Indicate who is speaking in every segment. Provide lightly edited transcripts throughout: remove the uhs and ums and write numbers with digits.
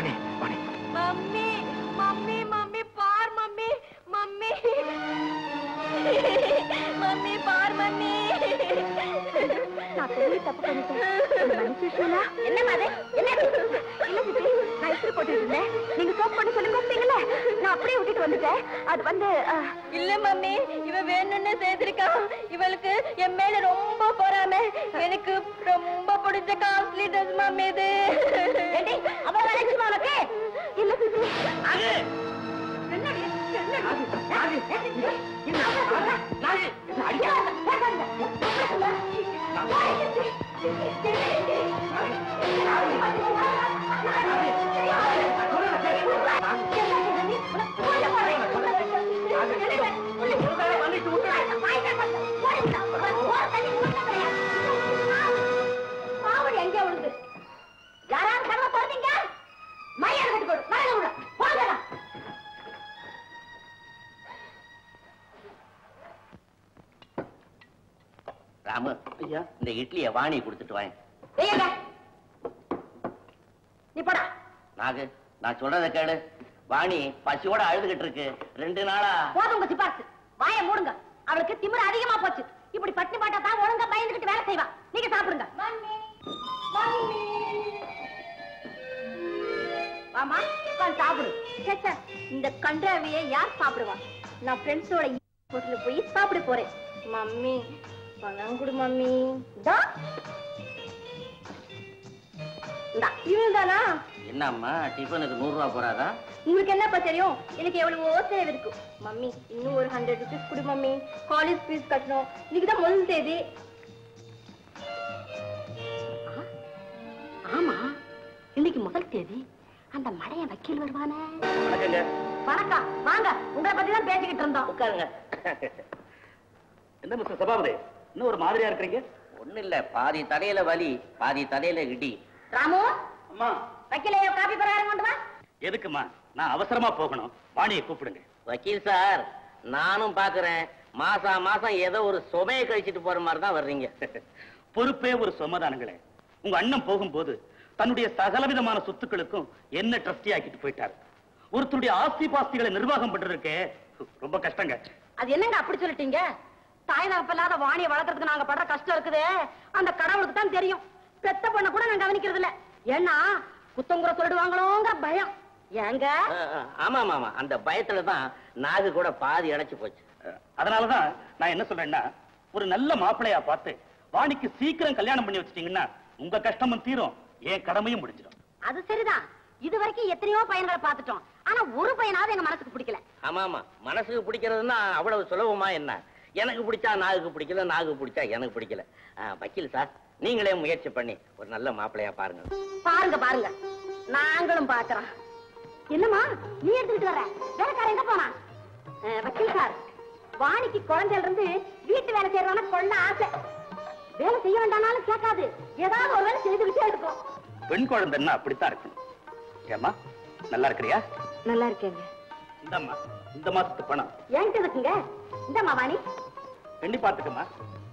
Speaker 1: Vani Vani.
Speaker 2: Mummy mummy mummy பார் mummy mummy mummy பார் mummy. நான் பெரிய தப்பு பண்ணிட்டேன். என்ன மாதிரி என்ன இல்ல சித்தி, நான் இஸ்திரி போட்டுட்டு இருந்தேன். நீங்க சோப் பண்ண சொல்லி கூப்பிட்டீங்கல்ல, நான் அப்படியே விட்டுட்டு வந்துட்டேன். அது வந்து இல்ல மம்மி, இவ வேணும்னு செய்திருக்கான். இவளுக்கு என் மேல ரொம்ப பொறாம. எனக்கு ரொம்ப பிடிச்ச காஸ்ட்லி ட்ரெஸ் மம்மி இது. அவ நினைச்சுமா உனக்கு? இல்ல சித்தி. எங்க விழுந்து யாராவது கதவை திறந்தீங்க? மையான கட்டு போடு, மறைய விட போகலாம்.
Speaker 3: ராமு, ஐயா, இந்த இட்லியை வாணி கொடுத்துட்டு வாங்க.
Speaker 2: நீ போடா.
Speaker 3: நாகு, நான் சொல்றத கேளு. வாணி பசியோட அழுதுகிட்டு இருக்கு 2 நாளா.
Speaker 2: போதும் உங்க சிபார்த்து, வாயை மூடுங்க. அவளுக்கு திமிரு அதிகமா போச்சு. இப்படி பட்டினி பாட்டா தான் ஒழுங்கா பயந்துகிட்டு வேலை செய்வா. நீங்க சாப்பிடுங்க. ஆமா, சாப்பிடு. இந்த கன்றாவியை யார் சாப்பிடுவா? நான் ஃப்ரெண்ட்ஸோட ஹோட்டல்ல போய் சாப்பிட போறேன். மம்மி பணம் கொடு மம்மி. இவன்தானா?
Speaker 3: என்னம்மா டிஃபனுக்கு 100 ரூபா போறாதா?
Speaker 2: உங்களுக்கு என்னப்பா தெரியும்? எனக்கு எவ்வளவோ தேவை இருக்கு. மம்மி இன்னும் ஒரு 100 rupees கொடு மம்மி. காலேஜ் ஃபீஸ் கட்டணும். இன்னைக்குதான் முதல் தேதி. ஆமா, இன்னைக்கு முதல் தேதி. அந்த மடைய வக்கீல் வருவானே. வணக்கம், வாங்க. உங்களை பத்தி தான் பேசிக்கிட்டு இருந்தோம்.
Speaker 3: உட்காருங்க.
Speaker 1: என்ன மிஸ்டர் சபாபதி, இன்னும் ஒரு மாதிரியா இருக்கிறீங்க?
Speaker 3: ஒண்ணு இல்ல, பாதி தலையில வலி, பாதி தலையில இடி.
Speaker 2: ராமு,
Speaker 1: அம்மா,
Speaker 2: வக்கீல காபி பராரம் கொண்டு வா.
Speaker 1: எதுக்குமா? நான் அவசரமா போகணும். வாணியை கூப்பிடுங்க.
Speaker 3: வக்கீல் சார், நானும் பாக்குறேன். மாசம் ஏதோ ஒரு சுமையை கழிச்சிட்டு போற மாதிரி தான் வர்றீங்க.
Speaker 1: பொறுப்பே ஒரு சுமதானங்களே. உங்க அண்ணன் போகும்போது தன்னுடைய சகலவிதமான சொத்துக்களுக்கும் என்ன ட்ரஸ்டி ஆக்கிட்டு போயிட்டாரு. ஒருத்தருடைய ஆஸ்தி பாஸ்திகளை நிர்வாகம் பண்றதுக்கு ரொம்ப கஷ்டங்க.
Speaker 2: அது என்னங்க அப்படி சொல்லிட்டீங்க? தாய் தகப்பல்லாத வாணியை வளர்க்கறதுக்கு நாங்க படுற கஷ்டம் இருக்குது, அந்த கடவுளுக்கு தான் தெரியும். பெத்த பொண்ண கூட நான் கவனிக்கிறது இல்ல. ஏன்னா குத்தங்குற சொல்லிடுவாங்களோங்கிற பயம். ஏங்க?
Speaker 3: ஆமா ஆமா, அந்த பயத்துல தான் நாகு கூட பாதி அடைச்சு போச்சு.
Speaker 1: அதனாலதான் நான் என்ன சொல்றேன்னா, ஒரு நல்ல மாப்பிள்ளையா பார்த்து வாணிக்கு சீக்கிரம் கல்யாணம் பண்ணி வச்சிட்டீங்கன்னா உங்க கஷ்டமும் தீரும், என் கடமையும் முடிஞ்சிடும்.
Speaker 2: அது சரிதான். இது வரைக்கும் எத்தனையோ பையன்களை பார்த்துட்டோம். ஆனா ஒரு பையனாவது எங்க மனசுக்கு பிடிக்கல.
Speaker 3: ஆமா ஆமா, மனசுக்கு பிடிக்கிறதுன்னா அவ்வளவு சுலபமா என்ன? எனக்கு பிடிச்சா நாகுக்கு பிடிக்கல, நாகு பிடிச்சா எனக்கு பிடிக்கல. வக்கீல் சார், நீங்களே முயற்சி பண்ணி ஒரு நல்ல மாப்பிள்ளையா பாருங்க.
Speaker 2: பாருங்க பாருங்க, நாங்களும் பாக்குறோம். என்னம்மா நீ எடுத்துக்கிட்டு வர? வேலைக்காரன் எங்க போனா? வக்கீல் சார், வாணிக்கு குழந்தையில இருந்து வீட்டு வேலை செய்யறதான கொள்ள ஆசை. வேலை செய்ய வேண்டாம்னாலும் கேட்காது, ஏதாவது ஒரு வேலை செய்துகிட்டே இருக்கும்.
Speaker 1: பெண் குழந்தைன்னா அப்படித்தான் இருக்கணும். ஏம்மா, நல்லா இருக்கிறியா?
Speaker 2: நல்லா இருக்கேங்க.
Speaker 1: இந்தம்மா, இந்த மாசத்து பணம்
Speaker 2: என்கிட்ட இருக்குங்க. இந்தம்மா வாணி,
Speaker 1: எண்ணி பாத்துக்கம்மா.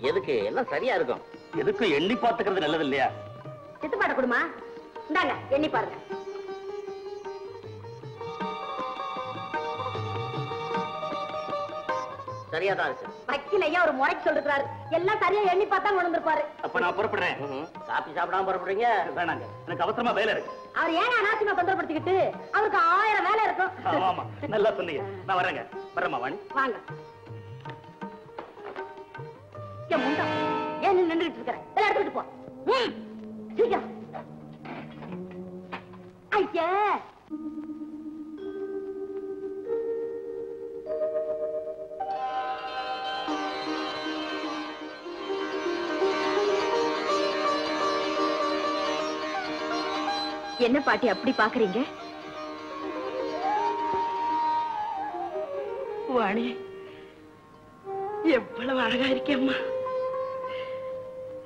Speaker 3: எதுக்கு? எல்லாம் சரியா இருக்கும்.
Speaker 1: எதுக்கும் எண்ணி பாத்துக்கிறது நல்லது இல்லையா?
Speaker 2: சித்துப்பாட்ட கொடுமா. இந்தாங்க, எண்ணி பாருங்க.
Speaker 3: சரியாதான் இருக்கு.
Speaker 2: வக்கீல் ஐயா ஒரு முறைக்கு சொல்றாரு, எல்லாம் சரியா எண்ணி பார்த்தா உணர்ந்திருப்பாரு.
Speaker 1: அப்ப நான் புறப்படுறேன்.
Speaker 3: காபி சாப்பிடாம புறப்படுறீங்க?
Speaker 1: வேணாங்க, எனக்கு அவசரமா வேலை இருக்கு.
Speaker 2: அவர் ஏன் அனாவசியமா தொந்தரப்படுத்திக்கிட்டு? அவருக்கு 1000 வேலை இருக்கும்.
Speaker 1: ஆமா, நல்லா சொன்னீங்க. நான் வரேங்க. வரேம்மா வாணி.
Speaker 2: வாங்க. ஏன் நின்றுட்டு இருக்கிற? எல்லாம் எடுத்துட்டு போ. சீக்கிரம். ஐயா, என்ன பாட்டி அப்படி பாக்குறீங்க?
Speaker 4: வாணி, எவ்வளவு அழகா இருக்கேம்மா.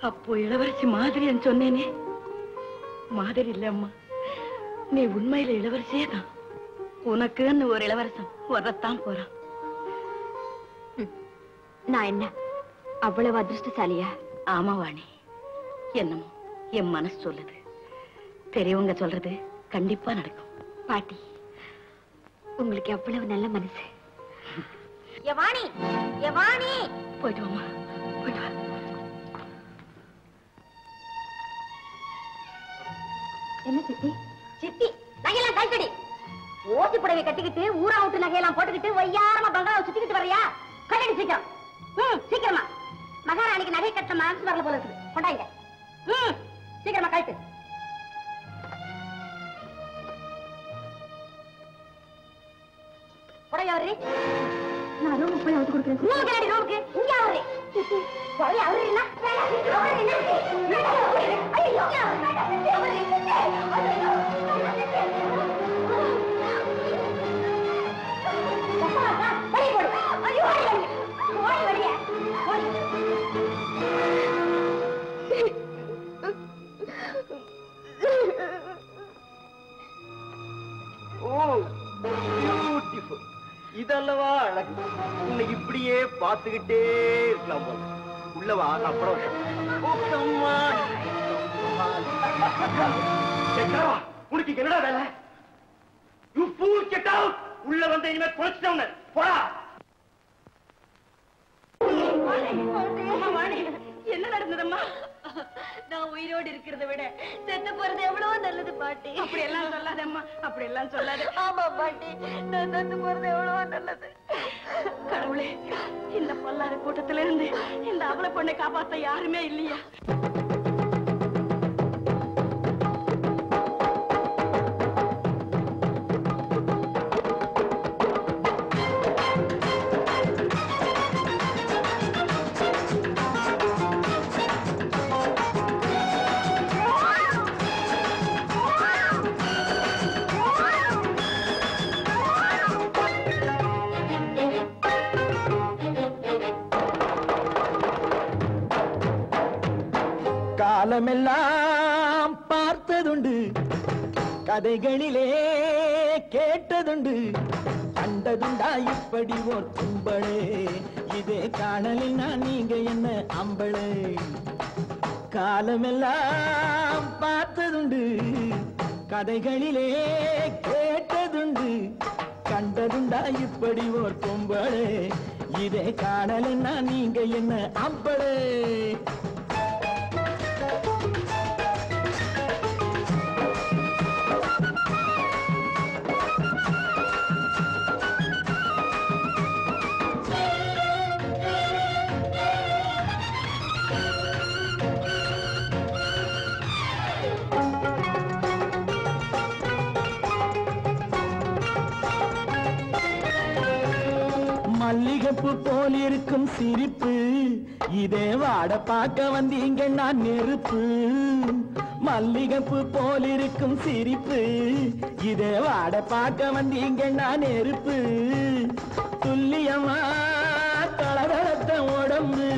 Speaker 4: அப்போ இளவரசி மாதிரி சொன்னேனே, மாதிரி இல்லம்மா, நீ உண்மையில இளவரசியே தான். உனக்குன்னு ஒரு இளவரசன் வரத்தான் போறான்.
Speaker 2: நான் என்ன அவ்வளவு அதிர்ஷ்டசாலியா?
Speaker 4: ஆமா வாணி, என்னமோ என் மனசு சொல்லுது. பெரியவங்க சொல்றது கண்டிப்பா நடக்கும்.
Speaker 2: பாட்டி, உங்களுக்கு எவ்வளவு நல்ல மனசு. யவானி, யவானி, போயிட்டு வாமா, போயிட்டு வா. என்ன சித்தி? சித்தி நகையெல்லாம் கழட்டடி. ஓசி புடவை கட்டிக்கிட்டு ஊரா விட்டு நகையெல்லாம் போட்டுக்கிட்டு வையாரமா பங்களாவை சுத்திக்கிட்டு வரையா? கழட்டி சீக்கிரம். சீக்கிரமா. மகாராணிக்கு நகை கட்ட மனசு வரல போல இருக்குது. கொண்டாங்க. சீக்கிரமா கழட்டு. புடவை அவரு நான் ரூமுக்கு போய் அவுத்து கொடுக்குறேன். ரூமுக்கு ரெடி, ரூமுக்கு இங்க அவரு புடவை அவரு என்ன ஐயோ
Speaker 5: இதல்லவா அழகு. உன்னை இப்படியே பார்த்துக்கிட்டே இருக்கலாம் போல. உள்ளவா நான் படம் உனக்கு என்னடா வேலை? உள்ள வந்த இனிமே குறைச்சிட்டவன போடா.
Speaker 4: என்ன நடந்ததம்மா? நான் உயிரோடு இருக்கிறத விட செத்து போறது எவ்வளவு நல்லது பாட்டி. அப்படி எல்லாம் சொல்லாதம்மா, அப்படி எல்லாம் சொல்லாத. ஆமா பாட்டி, நான் செத்து போறது எவ்வளவு நல்லது. கடவுளே, இந்த பொல்லாத கூட்டத்தில இருந்து இந்த அவளை பொண்ணை காப்பாத்த யாருமே இல்லையா?
Speaker 5: காலமெல்லாம் பார்த்ததுண்டு, கதைகளிலே கேட்டதுண்டு, கண்டதுண்டா இப்படி ஓர் கும்பளே. இதே காணலினா நீங்க என்ன அம்பளே. காலமெல்லாம் பார்த்ததுண்டு, கதைகளிலே கேட்டதுண்டு, கண்டதுண்டா இப்படி ஓர் கும்பளே. இதே காணலினா நீங்க என்ன அம்பளே. மல்லிகைப்பூ போல் இருக்கும் சிரிப்பு, இதே வாட பார்க்க வந்தீங்க நான் நெருப்பு. மல்லிகைப்பூ போல் இருக்கும் சிரிப்பு, இதே வாட பார்க்க வந்தீங்க நான் நெருப்பு. துல்லியமா தளரத்த உடம்பு,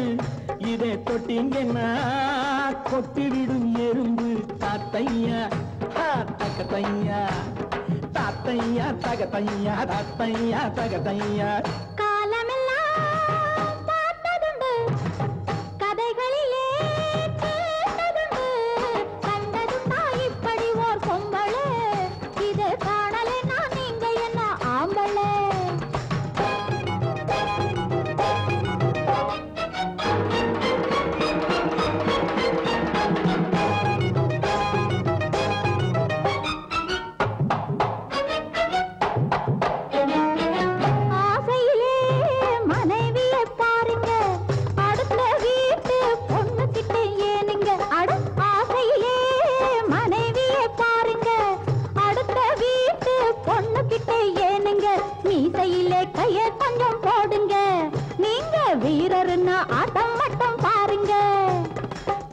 Speaker 5: இதே தொட்டிங்கன்னா கொட்டிவிடும் எறும்பு. தாத்தையா தகத்தையா, தாத்தையா தகத்தையா, தாத்தையா தகத்தையா.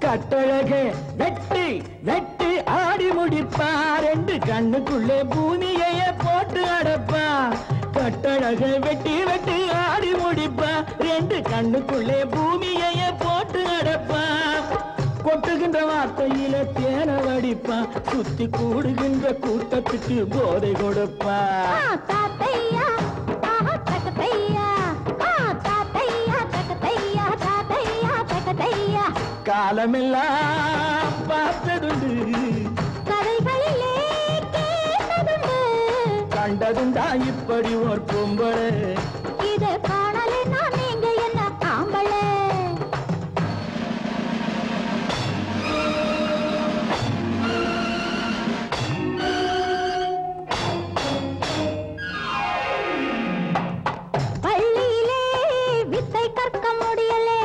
Speaker 5: கட்டழக வெட்டி வெட்டி ஆடி முடிப்பா, ரெண்டு கண்ணுக்குள்ளே பூமியைய போட்டு அடப்பா. கட்டழக வெட்டி வெட்டி ஆடி முடிப்பா, ரெண்டு கண்ணுக்குள்ளே பூமியைய போட்டு அடப்பா. கொட்டுகின்ற வார்த்தையில தேன வடிப்பா, சுத்தி கூடுகின்ற கூட்டத்துக்கு போதை கொடுப்பா. காலமெல்லாம் பார்த்ததுண்டு, கதைகளிலே கேட்டதுண்டு,
Speaker 6: கண்டதுண்டா இப்படி ஒரு பொம்பளை
Speaker 2: இதை காணலைன்னா நீங்க என்ன ஆம்பளை பள்ளியிலே வித்தை கற்க முடியலே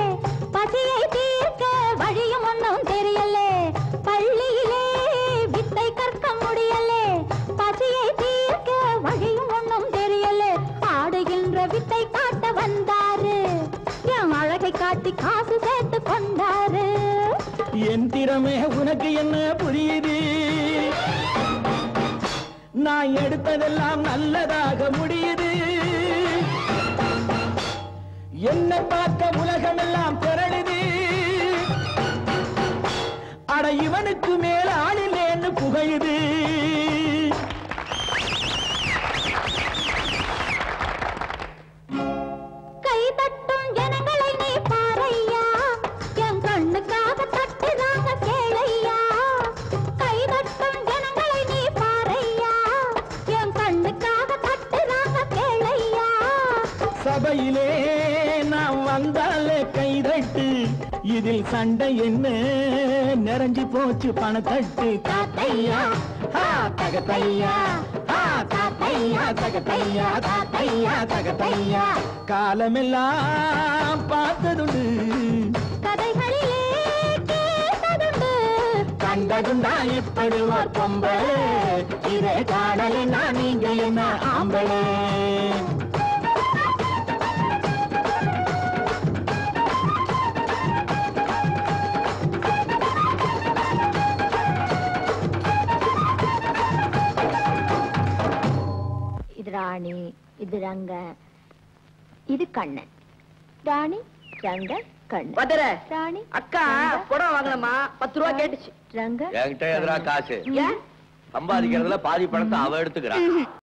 Speaker 2: பசியை தீர்க்க வழியும் ஒன்றும் தெரியலே பள்ளியிலே வித்தை கற்க முடியலே பசியை தீர்க்க வழியும் ஒன்றும் தெரியலே ஆடுகின்ற வித்தை காட்ட வந்தாரு என் அழகை காட்டி காசு சேர்த்து கொண்டாரு
Speaker 6: என் திறமை உனக்கு என்ன புரியுது நான் எடுத்ததெல்லாம் நல்லதாக முடியுது என்ன பார்க்க உலகமெல்லாம் திரளுது அட இவனுக்கு மேல ஆளில்லேன்னு புகையுது
Speaker 2: கை தட்டும் ஜனங்களை நீ பாரையா என் கண்ணுக்காக தட்டுறாங்க கேளையா கை தட்டும் ஜனங்களை நீ பாரையா என் கண்ணுக்காக தட்டுறாங்க கேளையா
Speaker 6: சபையிலே நான் வந்தாலே கைதட்டு இதில் சண்டை என்ன நிறைஞ்சு போச்சு பணத்தட்டு தாத்தையா தகத்தையா தாத்தையா தகத்தையா தாத்தையா தகத்தையா காலமெல்லாம் பார்த்ததுண்டு
Speaker 2: கதைகளிலே கேட்டதுண்டு
Speaker 6: கண்டதுண்டா இப்படி ஒரு பொம்பளை இதை காணலைன்னா நீங்க என்ன ஆம்பளை
Speaker 2: இது ராணி இது ரங்க இது கண்ணன் ராணி ரங்க கண்ணன்
Speaker 4: பதற
Speaker 2: ராணி
Speaker 4: அக்கா புடவை வாங்கலாமா 10 ரூபா கேட்டுச்சு
Speaker 2: ரங்க
Speaker 3: என்கிட்ட எதிரா காசு
Speaker 2: ஏன்
Speaker 3: சம்பாதிக்கிறதுல பாதி பணத்தை அவ எடுத்துக்கிறா